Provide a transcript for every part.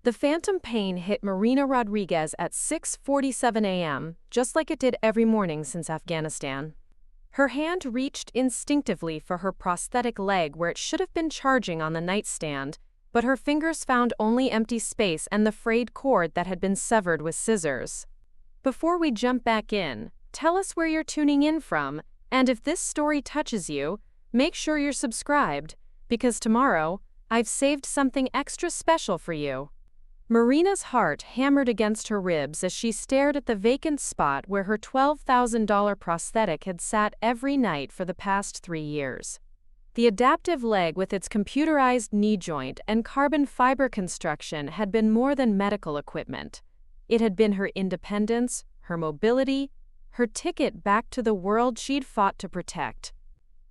The phantom pain hit Marina Rodriguez at 6:47 a.m., just like it did every morning since Afghanistan. Her hand reached instinctively for her prosthetic leg where it should have been charging on the nightstand, but her fingers found only empty space and the frayed cord that had been severed with scissors. Before we jump back in, tell us where you're tuning in from, and if this story touches you, make sure you're subscribed, because tomorrow, I've saved something extra special for you. Marina's heart hammered against her ribs as she stared at the vacant spot where her $12,000 prosthetic had sat every night for the past 3 years. The adaptive leg with its computerized knee joint and carbon fiber construction had been more than medical equipment. It had been her independence, her mobility, her ticket back to the world she'd fought to protect.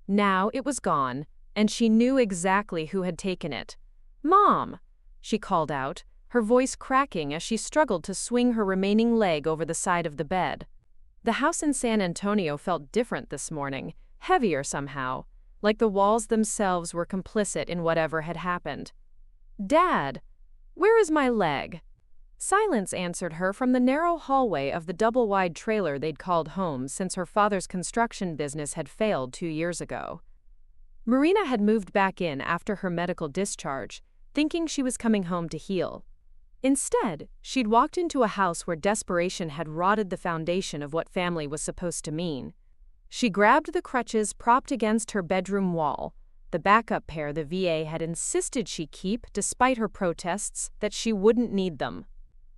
Now it was gone, and she knew exactly who had taken it. "Mom!" she called out, her voice cracking as she struggled to swing her remaining leg over the side of the bed. The house in San Antonio felt different this morning, heavier somehow, like the walls themselves were complicit in whatever had happened. "Dad, where is my leg?" Silence answered her from the narrow hallway of the double-wide trailer they'd called home since her father's construction business had failed 2 years ago. Marina had moved back in after her medical discharge, thinking she was coming home to heal. Instead, she'd walked into a house where desperation had rotted the foundation of what family was supposed to mean. She grabbed the crutches propped against her bedroom wall, the backup pair the VA had insisted she keep despite her protests that she wouldn't need them.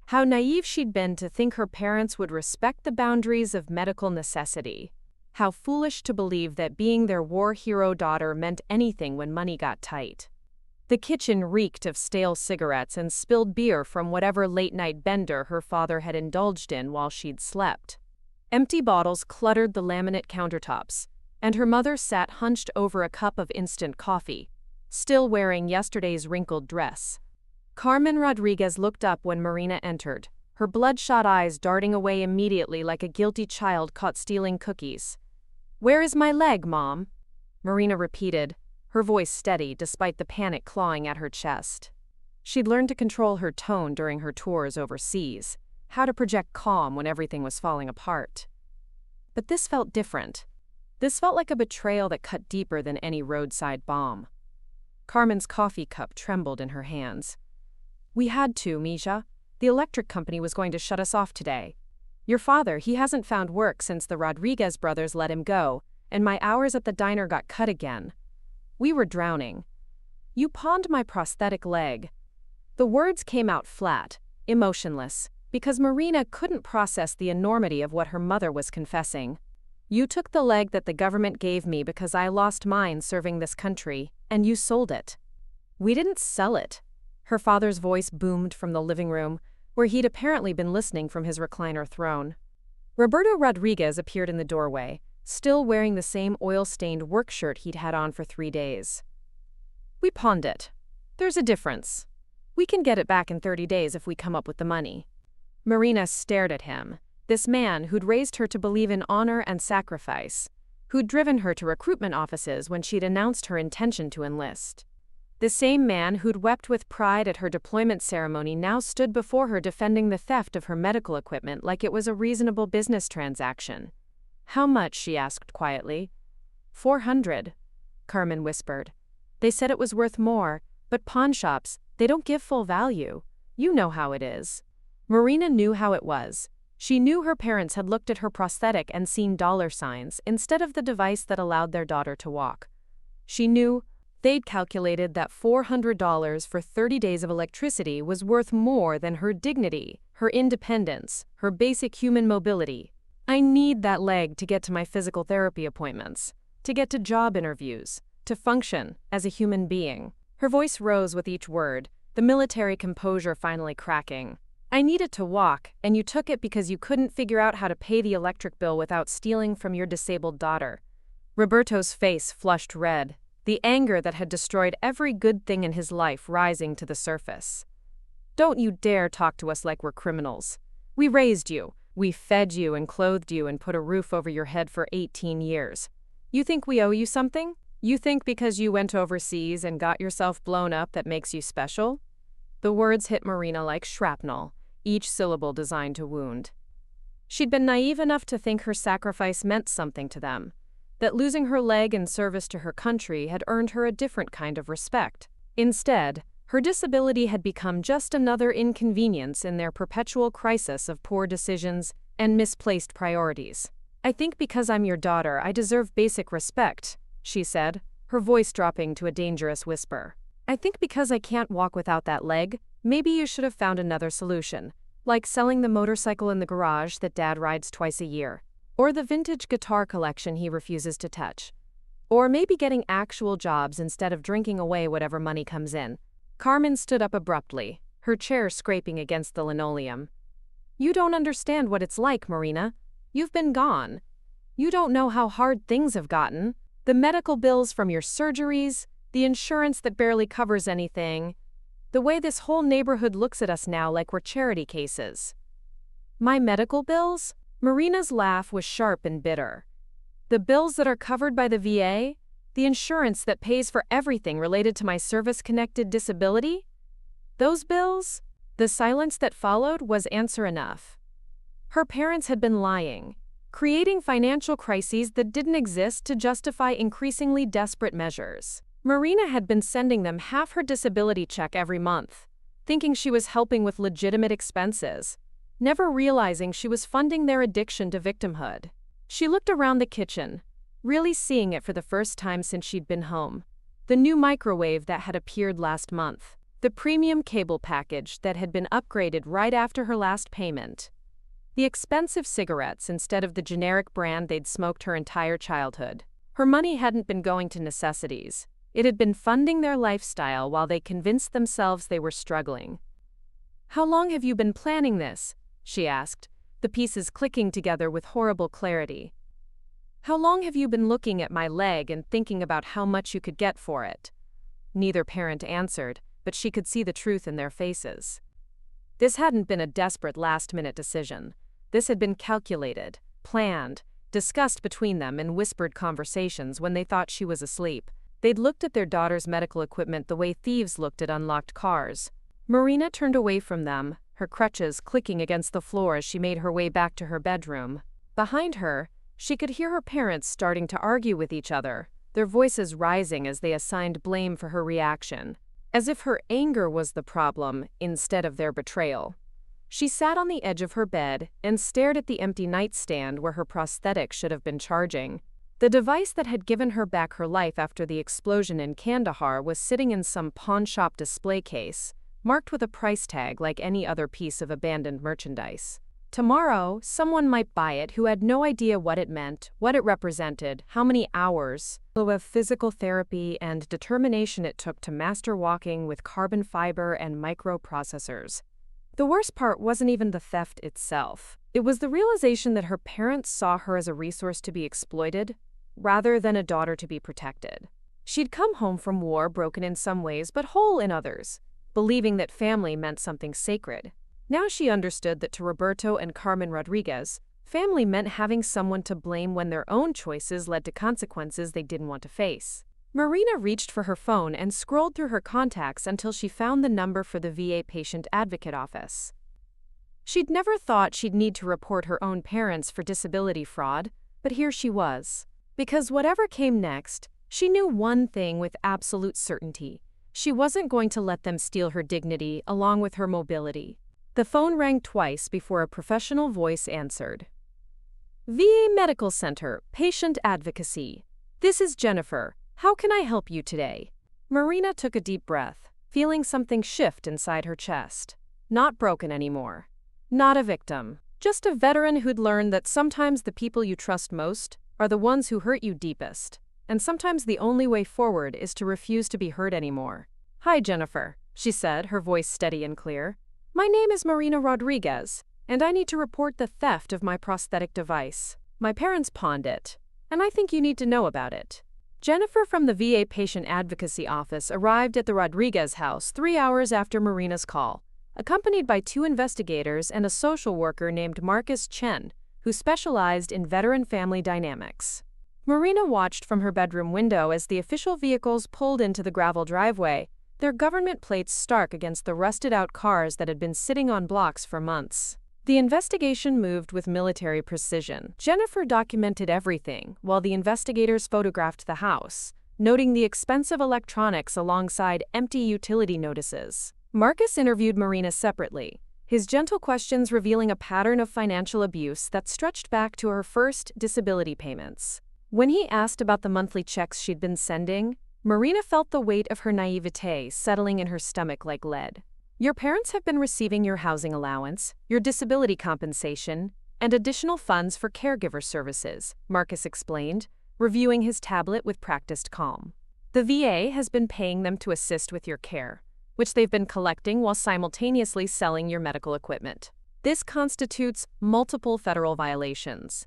How naive she'd been to think her parents would respect the boundaries of medical necessity. How foolish to believe that being their war hero daughter meant anything when money got tight. The kitchen reeked of stale cigarettes and spilled beer from whatever late-night bender her father had indulged in while she'd slept. Empty bottles cluttered the laminate countertops, and her mother sat hunched over a cup of instant coffee, still wearing yesterday's wrinkled dress. Carmen Rodriguez looked up when Marina entered, her bloodshot eyes darting away immediately like a guilty child caught stealing cookies. "Where is my leg, Mom?" Marina repeated, her voice steady despite the panic clawing at her chest. She'd learned to control her tone during her tours overseas, how to project calm when everything was falling apart. But this felt different. This felt like a betrayal that cut deeper than any roadside bomb. Carmen's coffee cup trembled in her hands. "We had to, Misha. The electric company was going to shut us off today. Your father, he hasn't found work since the Rodriguez brothers let him go, and my hours at the diner got cut again. We were drowning. You pawned my prosthetic leg." The words came out flat, emotionless, because Marina couldn't process the enormity of what her mother was confessing. "You took the leg that the government gave me because I lost mine serving this country, and you sold it." "We didn't sell it." Her father's voice boomed from the living room, where he'd apparently been listening from his recliner throne. Roberto Rodriguez appeared in the doorway, still wearing the same oil-stained work shirt he'd had on for 3 days. "We pawned it. There's a difference. We can get it back in 30 days if we come up with the money." Marina stared at him, this man who'd raised her to believe in honor and sacrifice, who'd driven her to recruitment offices when she'd announced her intention to enlist. The same man who'd wept with pride at her deployment ceremony now stood before her defending the theft of her medical equipment like it was a reasonable business transaction. "How much?" she asked quietly. "400, Carmen whispered. "They said it was worth more, but pawnshops, they don't give full value. You know how it is." Marina knew how it was. She knew her parents had looked at her prosthetic and seen dollar signs instead of the device that allowed their daughter to walk. She knew they'd calculated that $400 for 30 days of electricity was worth more than her dignity, her independence, her basic human mobility. "I need that leg to get to my physical therapy appointments, to get to job interviews, to function as a human being." Her voice rose with each word, the military composure finally cracking. "I need it to walk, and you took it because you couldn't figure out how to pay the electric bill without stealing from your disabled daughter." Roberto's face flushed red, the anger that had destroyed every good thing in his life rising to the surface. "Don't you dare talk to us like we're criminals. We raised you. We fed you and clothed you and put a roof over your head for 18 years. You think we owe you something? You think because you went overseas and got yourself blown up that makes you special? The words hit Marina like shrapnel, each syllable designed to wound. She'd been naive enough to think her sacrifice meant something to them, that losing her leg in service to her country had earned her a different kind of respect. Instead, her disability had become just another inconvenience in their perpetual crisis of poor decisions and misplaced priorities. "I think because I'm your daughter, I deserve basic respect," she said, her voice dropping to a dangerous whisper. "I think because I can't walk without that leg, maybe you should have found another solution, like selling the motorcycle in the garage that Dad rides twice a year, or the vintage guitar collection he refuses to touch, or maybe getting actual jobs instead of drinking away whatever money comes in." Carmen stood up abruptly, her chair scraping against the linoleum. "You don't understand what it's like, Marina. You've been gone. You don't know how hard things have gotten. The medical bills from your surgeries, the insurance that barely covers anything, the way this whole neighborhood looks at us now like we're charity cases." "My medical bills?" Marina's laugh was sharp and bitter. "The bills that are covered by the VA? The insurance that pays for everything related to my service-connected disability? Those bills?" The silence that followed was answer enough. Her parents had been lying, creating financial crises that didn't exist to justify increasingly desperate measures. Marina had been sending them half her disability check every month, thinking she was helping with legitimate expenses, never realizing she was funding their addiction to victimhood. She looked around the kitchen, really seeing it for the first time since she'd been home. The new microwave that had appeared last month, the premium cable package that had been upgraded right after her last payment, the expensive cigarettes instead of the generic brand they'd smoked her entire childhood. Her money hadn't been going to necessities. It had been funding their lifestyle while they convinced themselves they were struggling. "How long have you been planning this?" she asked, the pieces clicking together with horrible clarity. "How long have you been looking at my leg and thinking about how much you could get for it?" Neither parent answered, but she could see the truth in their faces. This hadn't been a desperate last-minute decision. This had been calculated, planned, discussed between them in whispered conversations when they thought she was asleep. They'd looked at their daughter's medical equipment the way thieves looked at unlocked cars. Marina turned away from them, her crutches clicking against the floor as she made her way back to her bedroom. Behind her, she could hear her parents starting to argue with each other, their voices rising as they assigned blame for her reaction, as if her anger was the problem instead of their betrayal. She sat on the edge of her bed and stared at the empty nightstand where her prosthetic should have been charging. The device that had given her back her life after the explosion in Kandahar was sitting in some pawnshop display case, marked with a price tag like any other piece of abandoned merchandise. Tomorrow, someone might buy it who had no idea what it meant, what it represented, how many hours of physical therapy and determination it took to master walking with carbon fiber and microprocessors. The worst part wasn't even the theft itself. It was the realization that her parents saw her as a resource to be exploited, rather than a daughter to be protected. She'd come home from war broken in some ways but whole in others, believing that family meant something sacred. Now she understood that to Roberto and Carmen Rodriguez, family meant having someone to blame when their own choices led to consequences they didn't want to face. Marina reached for her phone and scrolled through her contacts until she found the number for the VA Patient Advocate Office. She'd never thought she'd need to report her own parents for disability fraud, but here she was. Because whatever came next, she knew one thing with absolute certainty. She wasn't going to let them steal her dignity along with her mobility. The phone rang twice before a professional voice answered. "VA Medical Center, Patient Advocacy. This is Jennifer. How can I help you today?" Marina took a deep breath, feeling something shift inside her chest. Not broken anymore. Not a victim. Just a veteran who'd learned that sometimes the people you trust most are the ones who hurt you deepest, and sometimes the only way forward is to refuse to be hurt anymore. "Hi, Jennifer," she said, her voice steady and clear. "My name is Marina Rodriguez, and I need to report the theft of my prosthetic device. My parents pawned it, and I think you need to know about it." Jennifer from the VA Patient Advocacy Office arrived at the Rodriguez house 3 hours after Marina's call, accompanied by 2 investigators and a social worker named Marcus Chen, who specialized in veteran family dynamics. Marina watched from her bedroom window as the official vehicles pulled into the gravel driveway, their government plates stark against the rusted-out cars that had been sitting on blocks for months. The investigation moved with military precision. Jennifer documented everything, while the investigators photographed the house, noting the expensive electronics alongside empty utility notices. Marcus interviewed Marina separately, his gentle questions revealing a pattern of financial abuse that stretched back to her first disability payments. When he asked about the monthly checks she'd been sending, Marina felt the weight of her naivete settling in her stomach like lead. Your parents have been receiving your housing allowance, your disability compensation, and additional funds for caregiver services, Marcus explained, reviewing his tablet with practiced calm. The VA has been paying them to assist with your care, which they've been collecting while simultaneously selling your medical equipment. This constitutes multiple federal violations.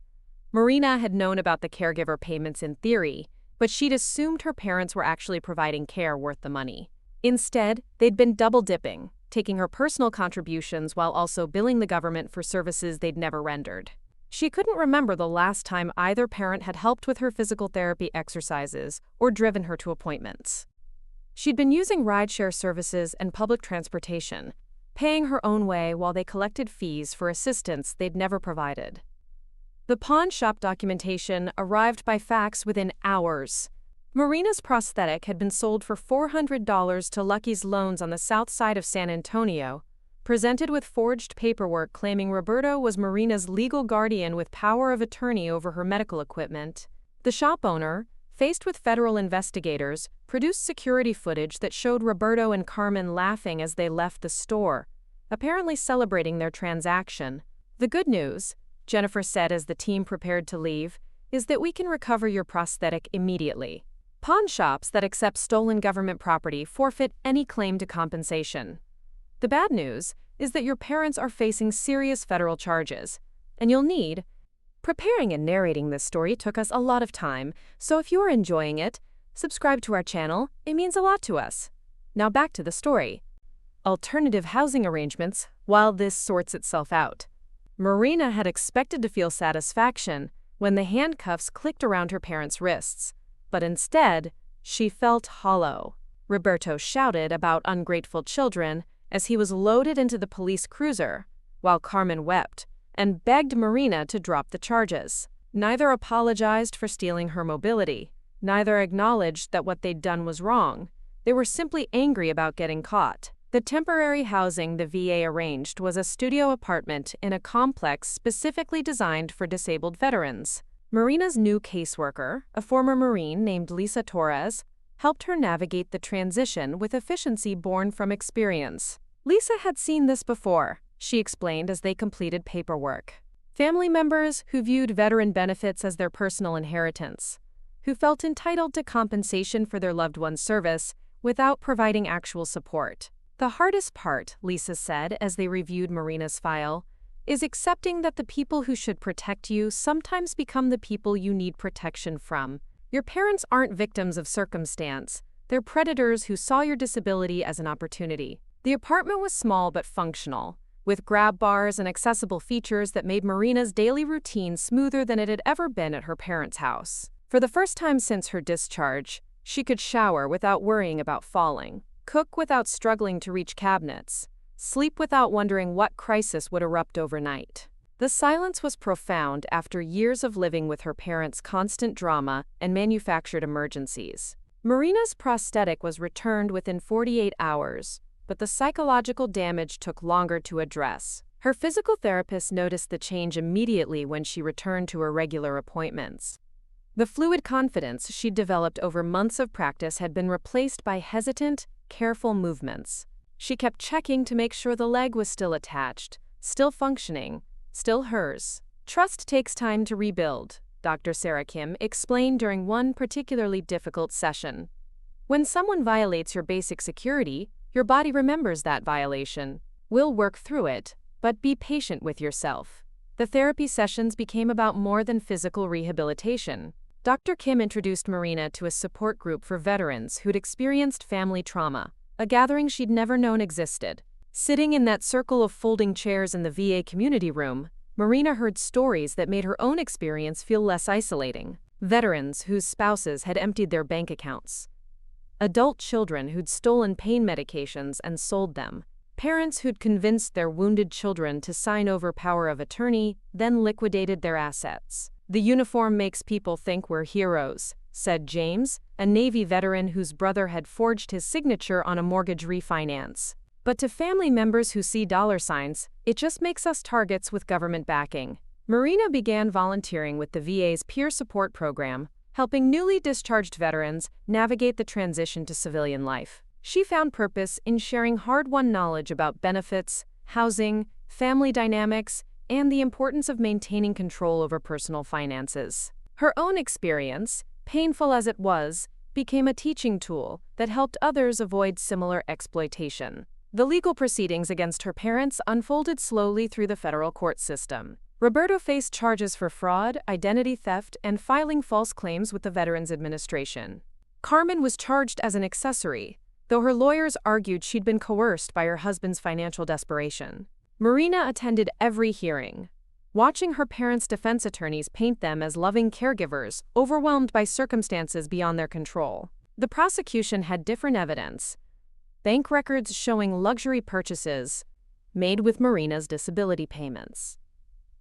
Marina had known about the caregiver payments in theory, but she'd assumed her parents were actually providing care worth the money. Instead, they'd been double-dipping, taking her personal contributions while also billing the government for services they'd never rendered. She couldn't remember the last time either parent had helped with her physical therapy exercises or driven her to appointments. She'd been using rideshare services and public transportation, paying her own way while they collected fees for assistance they'd never provided. The pawn shop documentation arrived by fax within hours. Marina's prosthetic had been sold for $400 to Lucky's Loans on the south side of San Antonio, presented with forged paperwork claiming Roberto was Marina's legal guardian with power of attorney over her medical equipment. The shop owner, faced with federal investigators, produced security footage that showed Roberto and Carmen laughing as they left the store, apparently celebrating their transaction. The good news, Jennifer said as the team prepared to leave, is that we can recover your prosthetic immediately. Pawn shops that accept stolen government property forfeit any claim to compensation. The bad news is that your parents are facing serious federal charges, and you'll need. Preparing and narrating this story took us a lot of time, so if you are enjoying it, subscribe to our channel, it means a lot to us. Now back to the story. Alternative housing arrangements while this sorts itself out. Marina had expected to feel satisfaction when the handcuffs clicked around her parents' wrists. But instead, she felt hollow. Roberto shouted about ungrateful children as he was loaded into the police cruiser, while Carmen wept and begged Marina to drop the charges. Neither apologized for stealing her mobility. Neither acknowledged that what they'd done was wrong. They were simply angry about getting caught. The temporary housing the VA arranged was a studio apartment in a complex specifically designed for disabled veterans. Marina's new caseworker, a former Marine named Lisa Torres, helped her navigate the transition with efficiency born from experience. Lisa had seen this before, she explained as they completed paperwork. Family members who viewed veteran benefits as their personal inheritance, who felt entitled to compensation for their loved one's service without providing actual support. The hardest part, Lisa said as they reviewed Marina's file, is accepting that the people who should protect you sometimes become the people you need protection from. Your parents aren't victims of circumstance. They're predators who saw your disability as an opportunity. The apartment was small but functional, with grab bars and accessible features that made Marina's daily routine smoother than it had ever been at her parents' house. For the first time since her discharge, she could shower without worrying about falling, cook without struggling to reach cabinets, sleep without wondering what crisis would erupt overnight. The silence was profound after years of living with her parents' constant drama and manufactured emergencies. Marina's prosthetic was returned within 48 hours, but the psychological damage took longer to address. Her physical therapist noticed the change immediately when she returned to her regular appointments. The fluid confidence she'd developed over months of practice had been replaced by hesitant, careful movements. She kept checking to make sure the leg was still attached, still functioning, still hers. Trust takes time to rebuild, Dr. Sarah Kim explained during one particularly difficult session. When someone violates your basic security, your body remembers that violation. We'll work through it, but be patient with yourself. The therapy sessions became about more than physical rehabilitation. Dr. Kim introduced Marina to a support group for veterans who'd experienced family trauma, a gathering she'd never known existed. Sitting in that circle of folding chairs in the VA community room, Marina heard stories that made her own experience feel less isolating. Veterans whose spouses had emptied their bank accounts. adult children who'd stolen pain medications and sold them, parents who'd convinced their wounded children to sign over power of attorney, then liquidated their assets. "The uniform makes people think we're heroes," said James, a Navy veteran whose brother had forged his signature on a mortgage refinance. "But to family members who see dollar signs, it just makes us targets with government backing." Marina began volunteering with the VA's peer support program, helping newly discharged veterans navigate the transition to civilian life. She found purpose in sharing hard-won knowledge about benefits, housing, family dynamics, and the importance of maintaining control over personal finances. Her own experience, painful as it was, became a teaching tool that helped others avoid similar exploitation. The legal proceedings against her parents unfolded slowly through the federal court system. Roberto faced charges for fraud, identity theft, and filing false claims with the Veterans Administration. Carmen was charged as an accessory, though her lawyers argued she'd been coerced by her husband's financial desperation. Marina attended every hearing, watching her parents' defense attorneys paint them as loving caregivers, overwhelmed by circumstances beyond their control. The prosecution had different evidence: bank records showing luxury purchases made with Marina's disability payments,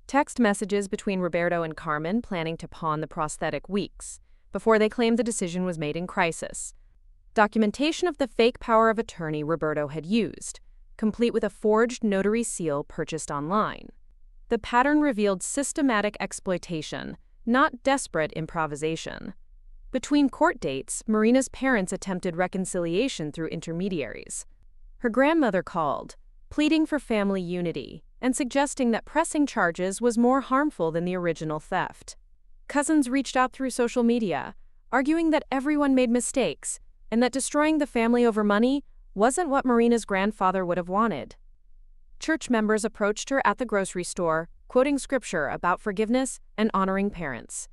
text messages between Roberto and Carmen planning to pawn the prosthetic weeks before they claimed the decision was made in crisis, documentation of the fake power of attorney Roberto had used, complete with a forged notary seal purchased online. The pattern revealed systematic exploitation, not desperate improvisation. Between court dates, Marina's parents attempted reconciliation through intermediaries. Her grandmother called, pleading for family unity, and suggesting that pressing charges was more harmful than the original theft. Cousins reached out through social media, arguing that everyone made mistakes, and that destroying the family over money wasn't what Marina's grandfather would have wanted. Church members approached her at the grocery store, quoting scripture about forgiveness and honoring parents.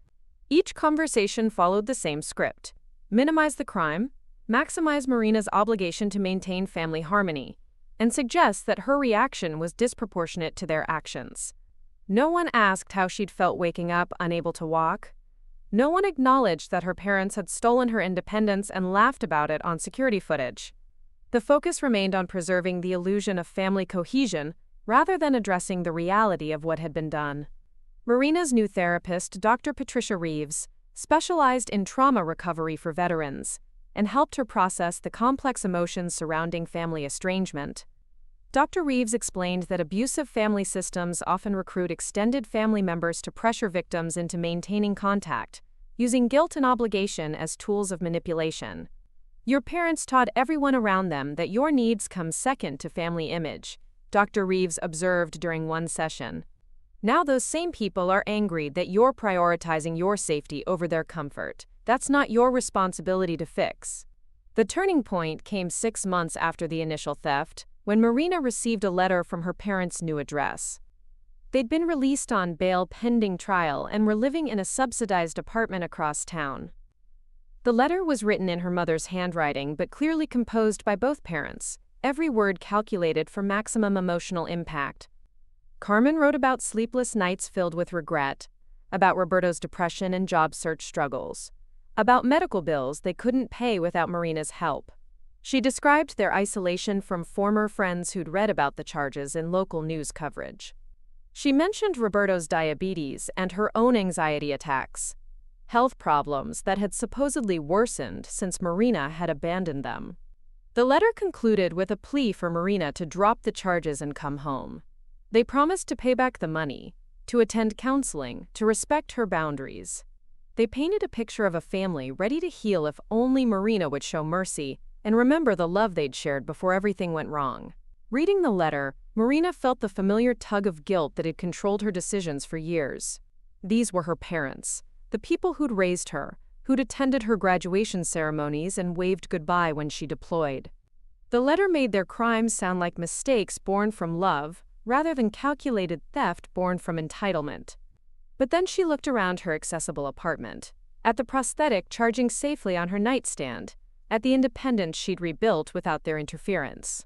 Each conversation followed the same script: minimize the crime, maximize Marina's obligation to maintain family harmony, and suggest that her reaction was disproportionate to their actions. No one asked how she'd felt waking up unable to walk. No one acknowledged that her parents had stolen her independence and laughed about it on security footage. The focus remained on preserving the illusion of family cohesion rather than addressing the reality of what had been done. Marina's new therapist, Dr. Patricia Reeves, specialized in trauma recovery for veterans and helped her process the complex emotions surrounding family estrangement. Dr. Reeves explained that abusive family systems often recruit extended family members to pressure victims into maintaining contact, using guilt and obligation as tools of manipulation. "Your parents taught everyone around them that your needs come second to family image," Dr. Reeves observed during one session. "Now those same people are angry that you're prioritizing your safety over their comfort. That's not your responsibility to fix." The turning point came 6 months after the initial theft, when Marina received a letter from her parents' new address. They'd been released on bail pending trial and were living in a subsidized apartment across town. The letter was written in her mother's handwriting but clearly composed by both parents, every word calculated for maximum emotional impact. Carmen wrote about sleepless nights filled with regret, about Roberto's depression and job search struggles, about medical bills they couldn't pay without Marina's help. She described their isolation from former friends who'd read about the charges in local news coverage. She mentioned Roberto's diabetes and her own anxiety attacks, health problems that had supposedly worsened since Marina had abandoned them. The letter concluded with a plea for Marina to drop the charges and come home. They promised to pay back the money, to attend counseling, to respect her boundaries. They painted a picture of a family ready to heal if only Marina would show mercy and remember the love they'd shared before everything went wrong. Reading the letter, Marina felt the familiar tug of guilt that had controlled her decisions for years. These were her parents, the people who'd raised her, who'd attended her graduation ceremonies and waved goodbye when she deployed. The letter made their crimes sound like mistakes born from love, rather than calculated theft born from entitlement. But then she looked around her accessible apartment, at the prosthetic charging safely on her nightstand, at the independence she'd rebuilt without their interference.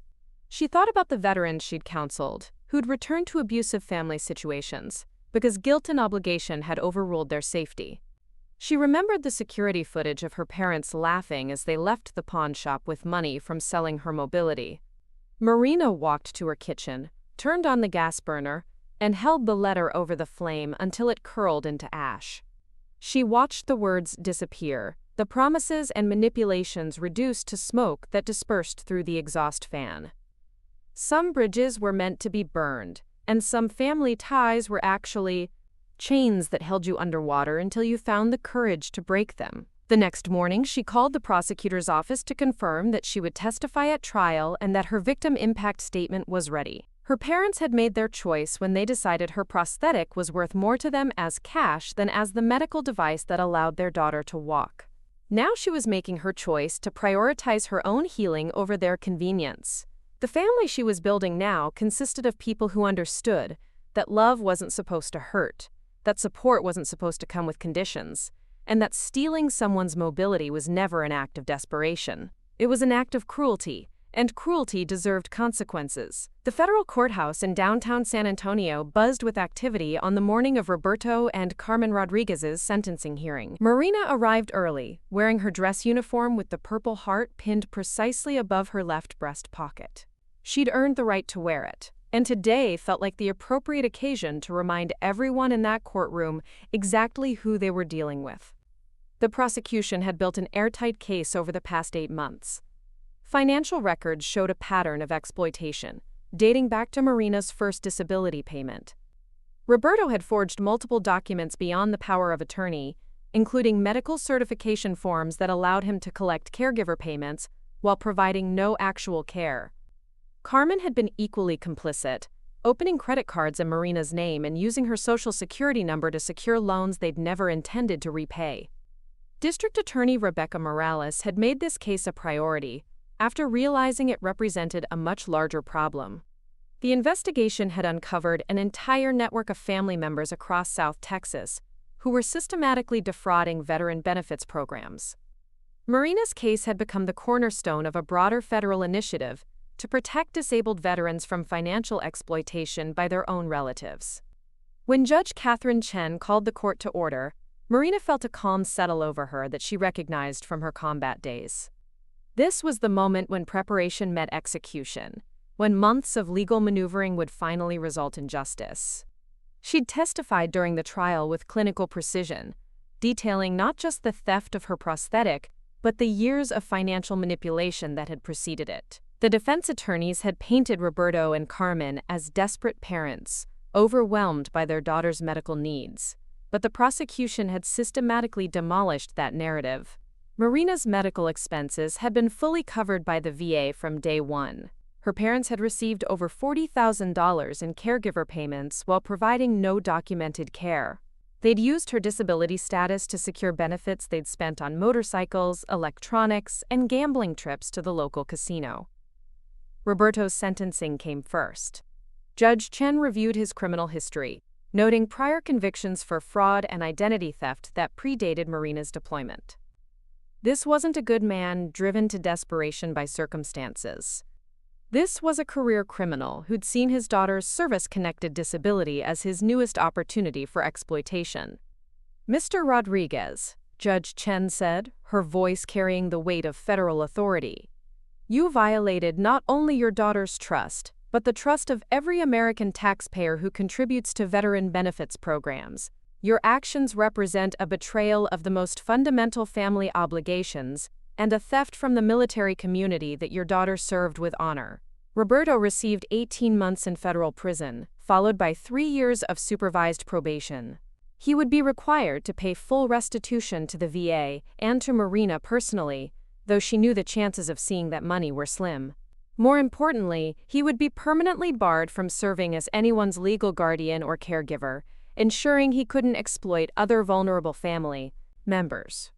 She thought about the veterans she'd counseled, who'd returned to abusive family situations, because guilt and obligation had overruled their safety. She remembered the security footage of her parents laughing as they left the pawn shop with money from selling her mobility. Marina walked to her kitchen, turned on the gas burner, and held the letter over the flame until it curled into ash. She watched the words disappear, the promises and manipulations reduced to smoke that dispersed through the exhaust fan. Some bridges were meant to be burned, and some family ties were actually chains that held you underwater until you found the courage to break them. The next morning, she called the prosecutor's office to confirm that she would testify at trial and that her victim impact statement was ready. Her parents had made their choice when they decided her prosthetic was worth more to them as cash than as the medical device that allowed their daughter to walk. Now she was making her choice to prioritize her own healing over their convenience. The family she was building now consisted of people who understood that love wasn't supposed to hurt, that support wasn't supposed to come with conditions, and that stealing someone's mobility was never an act of desperation. It was an act of cruelty, and cruelty deserved consequences. The federal courthouse in downtown San Antonio buzzed with activity on the morning of Roberto and Carmen Rodriguez's sentencing hearing. Marina arrived early, wearing her dress uniform with the purple heart pinned precisely above her left breast pocket. She'd earned the right to wear it, and today felt like the appropriate occasion to remind everyone in that courtroom exactly who they were dealing with. The prosecution had built an airtight case over the past 8 months. Financial records showed a pattern of exploitation, dating back to Marina's first disability payment. Roberto had forged multiple documents beyond the power of attorney, including medical certification forms that allowed him to collect caregiver payments while providing no actual care. Carmen had been equally complicit, opening credit cards in Marina's name and using her social security number to secure loans they'd never intended to repay. District Attorney Rebecca Morales had made this case a priority, after realizing it represented a much larger problem. The investigation had uncovered an entire network of family members across South Texas who were systematically defrauding veteran benefits programs. Marina's case had become the cornerstone of a broader federal initiative to protect disabled veterans from financial exploitation by their own relatives. When Judge Catherine Chen called the court to order, Marina felt a calm settle over her that she recognized from her combat days. This was the moment when preparation met execution, when months of legal maneuvering would finally result in justice. She'd testified during the trial with clinical precision, detailing not just the theft of her prosthetic, but the years of financial manipulation that had preceded it. The defense attorneys had painted Roberto and Carmen as desperate parents, overwhelmed by their daughter's medical needs, but the prosecution had systematically demolished that narrative. Marina's medical expenses had been fully covered by the VA from day one. Her parents had received over $40,000 in caregiver payments while providing no documented care. They'd used her disability status to secure benefits they'd spent on motorcycles, electronics, and gambling trips to the local casino. Roberto's sentencing came first. Judge Chen reviewed his criminal history, noting prior convictions for fraud and identity theft that predated Marina's deployment. This wasn't a good man driven to desperation by circumstances. This was a career criminal who'd seen his daughter's service-connected disability as his newest opportunity for exploitation. "Mr. Rodriguez," Judge Chen said, her voice carrying the weight of federal authority, "you violated not only your daughter's trust, but the trust of every American taxpayer who contributes to veteran benefits programs. Your actions represent a betrayal of the most fundamental family obligations and a theft from the military community that your daughter served with honor." Roberto received 18 months in federal prison, followed by 3 years of supervised probation. He would be required to pay full restitution to the VA and to Marina personally, though she knew the chances of seeing that money were slim. More importantly, he would be permanently barred from serving as anyone's legal guardian or caregiver, ensuring he couldn't exploit other vulnerable family members.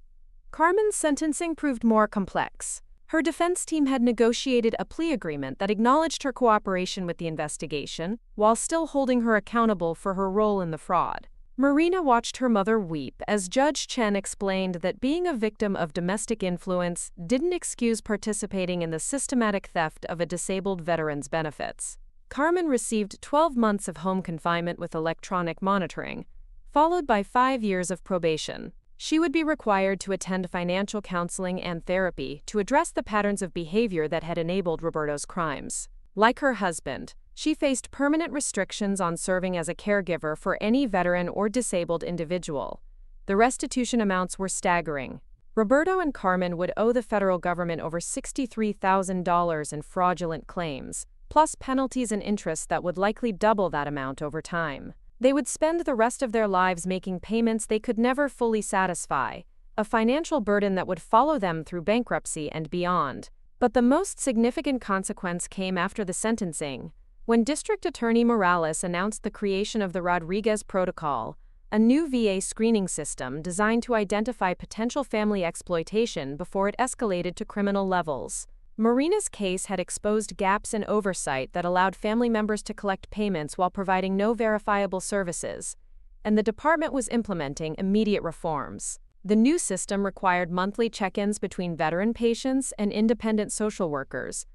Carmen's sentencing proved more complex. Her defense team had negotiated a plea agreement that acknowledged her cooperation with the investigation, while still holding her accountable for her role in the fraud. Marina watched her mother weep as Judge Chen explained that being a victim of domestic influence didn't excuse participating in the systematic theft of a disabled veteran's benefits. Carmen received 12 months of home confinement with electronic monitoring, followed by 5 years of probation. She would be required to attend financial counseling and therapy to address the patterns of behavior that had enabled Roberto's crimes. Like her husband, she faced permanent restrictions on serving as a caregiver for any veteran or disabled individual. The restitution amounts were staggering. Roberto and Carmen would owe the federal government over $63,000 in fraudulent claims, plus penalties and interest that would likely double that amount over time. They would spend the rest of their lives making payments they could never fully satisfy, a financial burden that would follow them through bankruptcy and beyond. But the most significant consequence came after the sentencing, when District Attorney Morales announced the creation of the Rodriguez Protocol, a new VA screening system designed to identify potential family exploitation before it escalated to criminal levels. Marina's case had exposed gaps in oversight that allowed family members to collect payments while providing no verifiable services, and the department was implementing immediate reforms. The new system required monthly check-ins between veteran patients and independent social workers,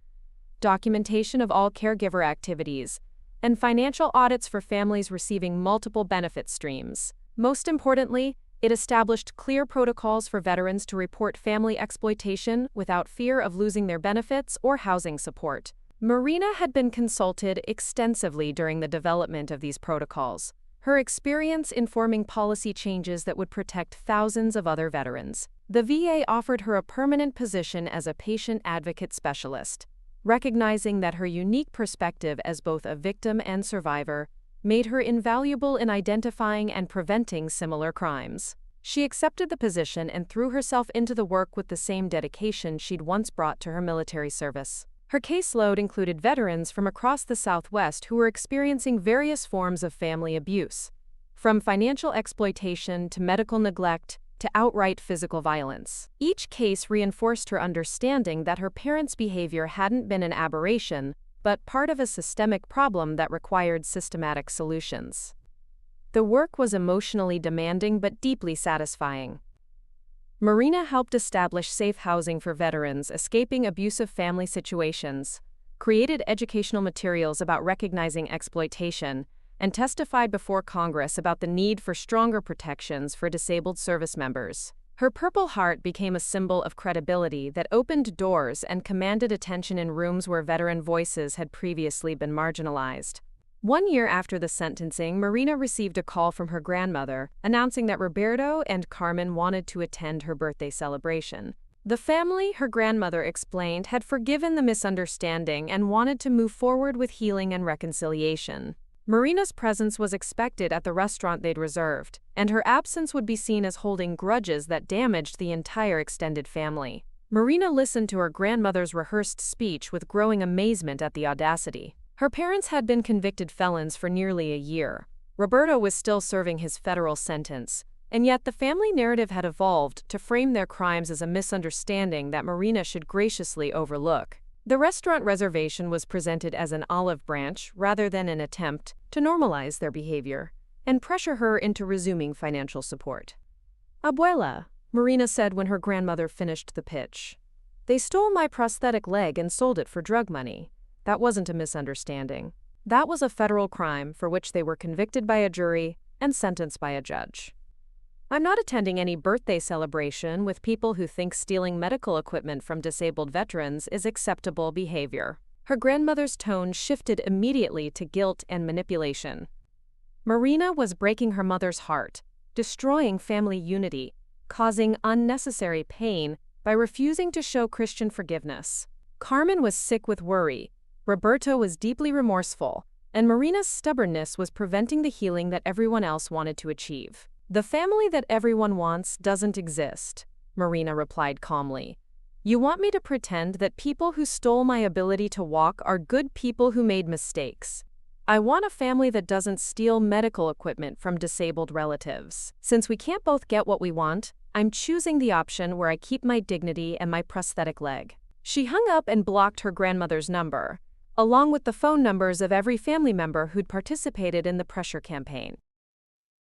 documentation of all caregiver activities, and financial audits for families receiving multiple benefit streams. Most importantly, it established clear protocols for veterans to report family exploitation without fear of losing their benefits or housing support. Marina had been consulted extensively during the development of these protocols, her experience informing policy changes that would protect thousands of other veterans. The VA offered her a permanent position as a patient advocate specialist, recognizing that her unique perspective as both a victim and survivor made her invaluable in identifying and preventing similar crimes. She accepted the position and threw herself into the work with the same dedication she'd once brought to her military service. Her caseload included veterans from across the Southwest who were experiencing various forms of family abuse, from financial exploitation to medical neglect to outright physical violence. Each case reinforced her understanding that her parents' behavior hadn't been an aberration, but part of a systemic problem that required systematic solutions. The work was emotionally demanding but deeply satisfying. Marina helped establish safe housing for veterans escaping abusive family situations, created educational materials about recognizing exploitation, and testified before Congress about the need for stronger protections for disabled service members. Her Purple Heart became a symbol of credibility that opened doors and commanded attention in rooms where veteran voices had previously been marginalized. 1 year after the sentencing, Marina received a call from her grandmother announcing that Roberto and Carmen wanted to attend her birthday celebration. The family, her grandmother explained, had forgiven the misunderstanding and wanted to move forward with healing and reconciliation. Marina's presence was expected at the restaurant they'd reserved, and her absence would be seen as holding grudges that damaged the entire extended family. Marina listened to her grandmother's rehearsed speech with growing amazement at the audacity. Her parents had been convicted felons for nearly a year. Roberto was still serving his federal sentence, and yet the family narrative had evolved to frame their crimes as a misunderstanding that Marina should graciously overlook. The restaurant reservation was presented as an olive branch rather than an attempt to normalize their behavior and pressure her into resuming financial support. "Abuela," Marina said when her grandmother finished the pitch, "they stole my prosthetic leg and sold it for drug money. That wasn't a misunderstanding. That was a federal crime for which they were convicted by a jury and sentenced by a judge. I'm not attending any birthday celebration with people who think stealing medical equipment from disabled veterans is acceptable behavior." Her grandmother's tone shifted immediately to guilt and manipulation. Marina was breaking her mother's heart, destroying family unity, causing unnecessary pain by refusing to show Christian forgiveness. Carmen was sick with worry, Roberto was deeply remorseful, and Marina's stubbornness was preventing the healing that everyone else wanted to achieve. "The family that everyone wants doesn't exist," Marina replied calmly. "You want me to pretend that people who stole my ability to walk are good people who made mistakes. I want a family that doesn't steal medical equipment from disabled relatives. Since we can't both get what we want, I'm choosing the option where I keep my dignity and my prosthetic leg." She hung up and blocked her grandmother's number, along with the phone numbers of every family member who'd participated in the pressure campaign.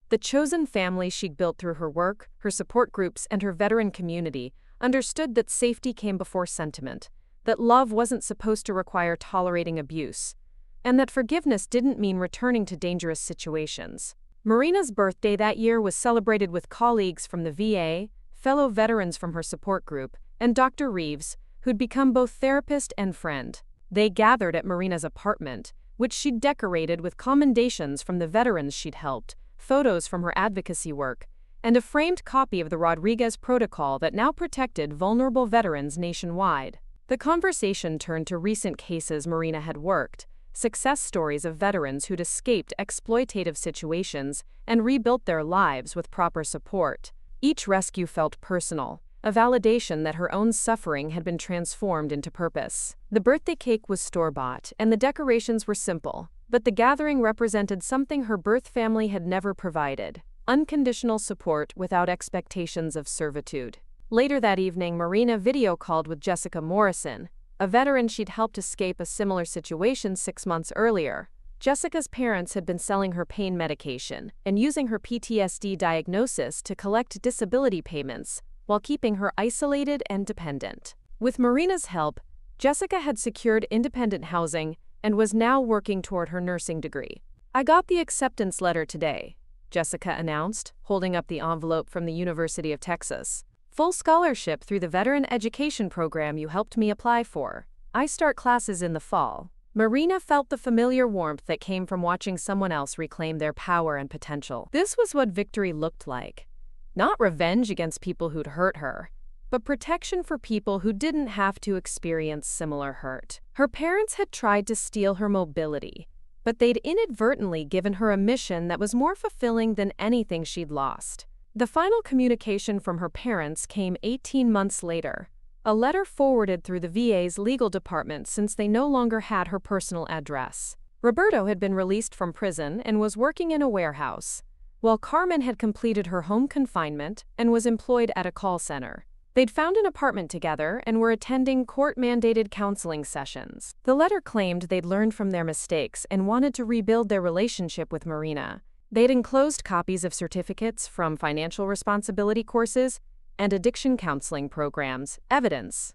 The chosen family she'd built through her work, her support groups, and her veteran community understood that safety came before sentiment, that love wasn't supposed to require tolerating abuse, and that forgiveness didn't mean returning to dangerous situations. Marina's birthday that year was celebrated with colleagues from the VA, fellow veterans from her support group, and Dr. Reeves, who'd become both therapist and friend. They gathered at Marina's apartment, which she'd decorated with commendations from the veterans she'd helped, photos from her advocacy work, and a framed copy of the Rodriguez Protocol that now protected vulnerable veterans nationwide. The conversation turned to recent cases Marina had worked, success stories of veterans who'd escaped exploitative situations and rebuilt their lives with proper support. Each rescue felt personal, a validation that her own suffering had been transformed into purpose. The birthday cake was store-bought, and the decorations were simple, but the gathering represented something her birth family had never provided: unconditional support without expectations of servitude. Later that evening, Marina video-called with Jessica Morrison, a veteran she'd helped escape a similar situation 6 months earlier. Jessica's parents had been selling her pain medication and using her PTSD diagnosis to collect disability payments while keeping her isolated and dependent. With Marina's help, Jessica had secured independent housing and was now working toward her nursing degree. "I got the acceptance letter today," Jessica announced, holding up the envelope from the University of Texas. "Full scholarship through the Veteran Education Program you helped me apply for. I start classes in the fall." Marina felt the familiar warmth that came from watching someone else reclaim their power and potential. This was what victory looked like. Not revenge against people who'd hurt her, but protection for people who didn't have to experience similar hurt. Her parents had tried to steal her mobility, but they'd inadvertently given her a mission that was more fulfilling than anything she'd lost. The final communication from her parents came 18 months later, a letter forwarded through the VA's legal department since they no longer had her personal address. Roberto had been released from prison and was working in a warehouse, while Carmen had completed her home confinement and was employed at a call center. They'd found an apartment together and were attending court-mandated counseling sessions. The letter claimed they'd learned from their mistakes and wanted to rebuild their relationship with Marina. They'd enclosed copies of certificates from financial responsibility courses and addiction counseling programs, evidence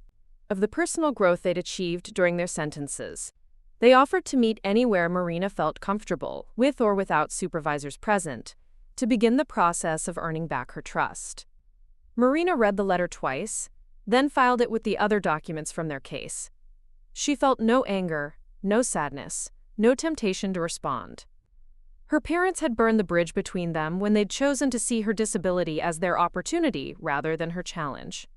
of the personal growth they'd achieved during their sentences. They offered to meet anywhere Marina felt comfortable, with or without supervisors present, to begin the process of earning back her trust. Marina read the letter twice, then filed it with the other documents from their case. She felt no anger, no sadness, no temptation to respond. Her parents had burned the bridge between them when they'd chosen to see her disability as their opportunity rather than her challenge.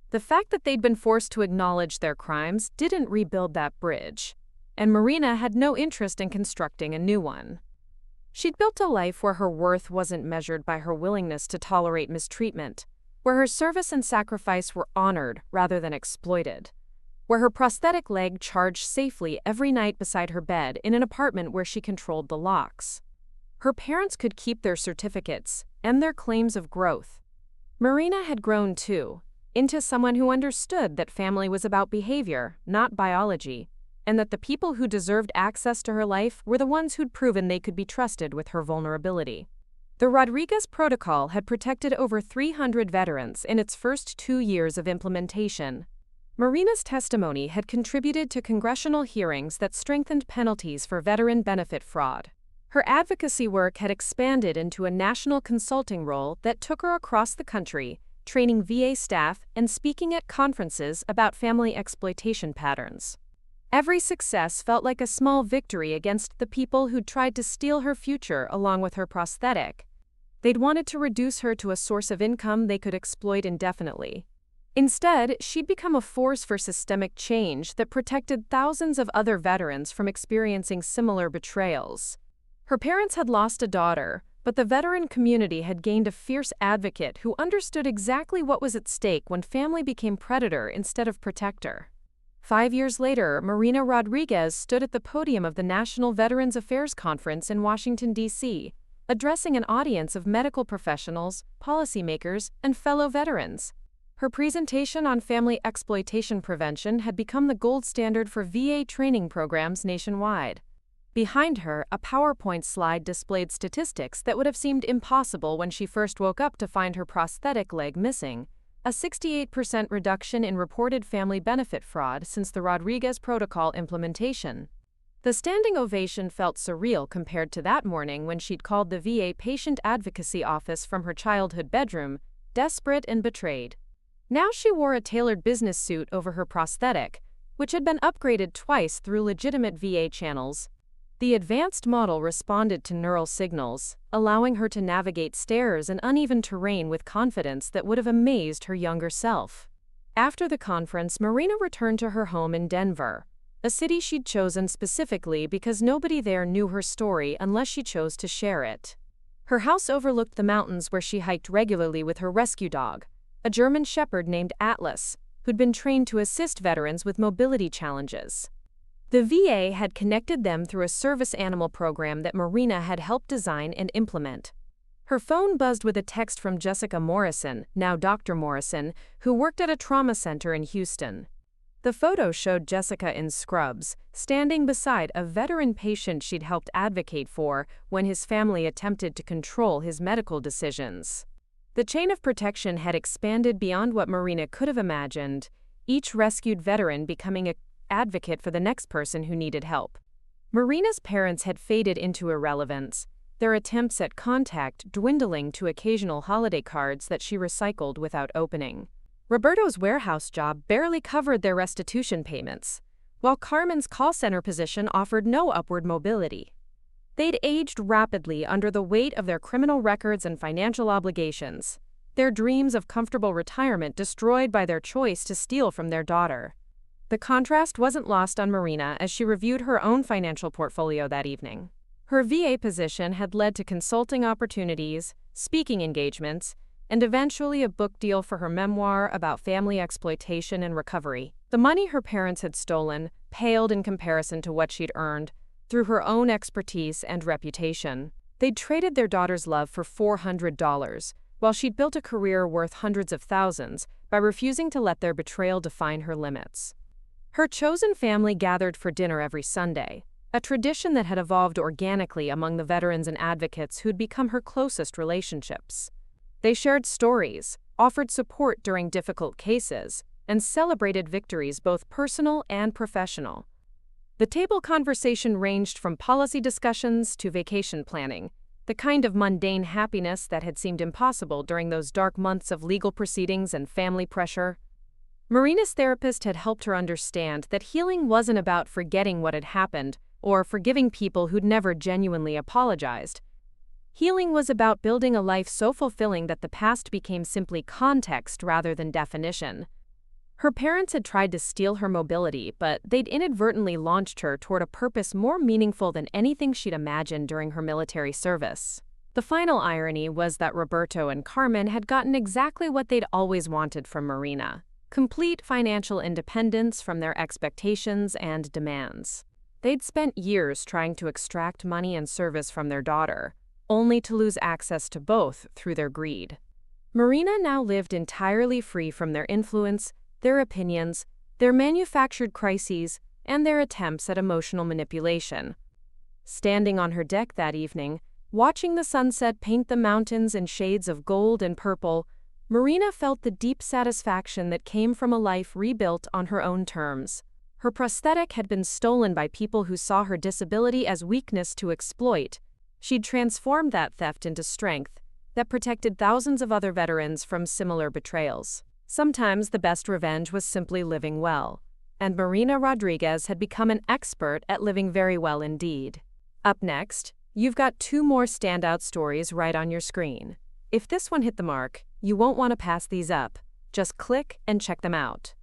The fact that they'd been forced to acknowledge their crimes didn't rebuild that bridge, and Marina had no interest in constructing a new one. She'd built a life where her worth wasn't measured by her willingness to tolerate mistreatment, where her service and sacrifice were honored rather than exploited, where her prosthetic leg charged safely every night beside her bed in an apartment where she controlled the locks. Her parents could keep their certificates and their claims of growth. Marina had grown, too, into someone who understood that family was about behavior, not biology, and that the people who deserved access to her life were the ones who'd proven they could be trusted with her vulnerability. The Rodriguez Protocol had protected over 300 veterans in its first 2 years of implementation. Marina's testimony had contributed to congressional hearings that strengthened penalties for veteran benefit fraud. Her advocacy work had expanded into a national consulting role that took her across the country, training VA staff and speaking at conferences about family exploitation patterns. Every success felt like a small victory against the people who'd tried to steal her future along with her prosthetic. They'd wanted to reduce her to a source of income they could exploit indefinitely. Instead, she'd become a force for systemic change that protected thousands of other veterans from experiencing similar betrayals. Her parents had lost a daughter, but the veteran community had gained a fierce advocate who understood exactly what was at stake when family became predator instead of protector. 5 years later, Marina Rodriguez stood at the podium of the National Veterans Affairs Conference in Washington, D.C., addressing an audience of medical professionals, policymakers, and fellow veterans. Her presentation on family exploitation prevention had become the gold standard for VA training programs nationwide. Behind her, a PowerPoint slide displayed statistics that would have seemed impossible when she first woke up to find her prosthetic leg missing: a 68% reduction in reported family benefit fraud since the Rodriguez Protocol implementation. The standing ovation felt surreal compared to that morning when she'd called the VA Patient Advocacy Office from her childhood bedroom, desperate and betrayed. Now she wore a tailored business suit over her prosthetic, which had been upgraded twice through legitimate VA channels. The advanced model responded to neural signals, allowing her to navigate stairs and uneven terrain with confidence that would have amazed her younger self. After the conference, Marina returned to her home in Denver, a city she'd chosen specifically because nobody there knew her story unless she chose to share it. Her house overlooked the mountains where she hiked regularly with her rescue dog, a German shepherd named Atlas, who'd been trained to assist veterans with mobility challenges. The VA had connected them through a service animal program that Marina had helped design and implement. Her phone buzzed with a text from Jessica Morrison, now Dr. Morrison, who worked at a trauma center in Houston. The photo showed Jessica in scrubs, standing beside a veteran patient she'd helped advocate for when his family attempted to control his medical decisions. The chain of protection had expanded beyond what Marina could have imagined, each rescued veteran becoming an advocate for the next person who needed help. Marina's parents had faded into irrelevance, their attempts at contact dwindling to occasional holiday cards that she recycled without opening. Roberto's warehouse job barely covered their restitution payments, while Carmen's call center position offered no upward mobility. They'd aged rapidly under the weight of their criminal records and financial obligations, their dreams of comfortable retirement destroyed by their choice to steal from their daughter. The contrast wasn't lost on Marina as she reviewed her own financial portfolio that evening. Her VA position had led to consulting opportunities, speaking engagements, and eventually a book deal for her memoir about family exploitation and recovery. The money her parents had stolen paled in comparison to what she'd earned through her own expertise and reputation. They'd traded their daughter's love for $400, while she'd built a career worth hundreds of thousands by refusing to let their betrayal define her limits. Her chosen family gathered for dinner every Sunday, a tradition that had evolved organically among the veterans and advocates who'd become her closest relationships. They shared stories, offered support during difficult cases, and celebrated victories both personal and professional. The table conversation ranged from policy discussions to vacation planning, the kind of mundane happiness that had seemed impossible during those dark months of legal proceedings and family pressure. Marina's therapist had helped her understand that healing wasn't about forgetting what had happened or forgiving people who'd never genuinely apologized. Healing was about building a life so fulfilling that the past became simply context rather than definition. Her parents had tried to steal her mobility, but they'd inadvertently launched her toward a purpose more meaningful than anything she'd imagined during her military service. The final irony was that Roberto and Carmen had gotten exactly what they'd always wanted from Marina: complete financial independence from their expectations and demands. They'd spent years trying to extract money and service from their daughter, only to lose access to both through their greed. Marina now lived entirely free from their influence, their opinions, their manufactured crises, and their attempts at emotional manipulation. Standing on her deck that evening, watching the sunset paint the mountains in shades of gold and purple, Marina felt the deep satisfaction that came from a life rebuilt on her own terms. Her prosthetic had been stolen by people who saw her disability as weakness to exploit. She'd transformed that theft into strength that protected thousands of other veterans from similar betrayals. Sometimes the best revenge was simply living well, and Marina Rodriguez had become an expert at living very well indeed. Up next, you've got 2 more standout stories right on your screen. If this one hit the mark, you won't want to pass these up. Just click and check them out.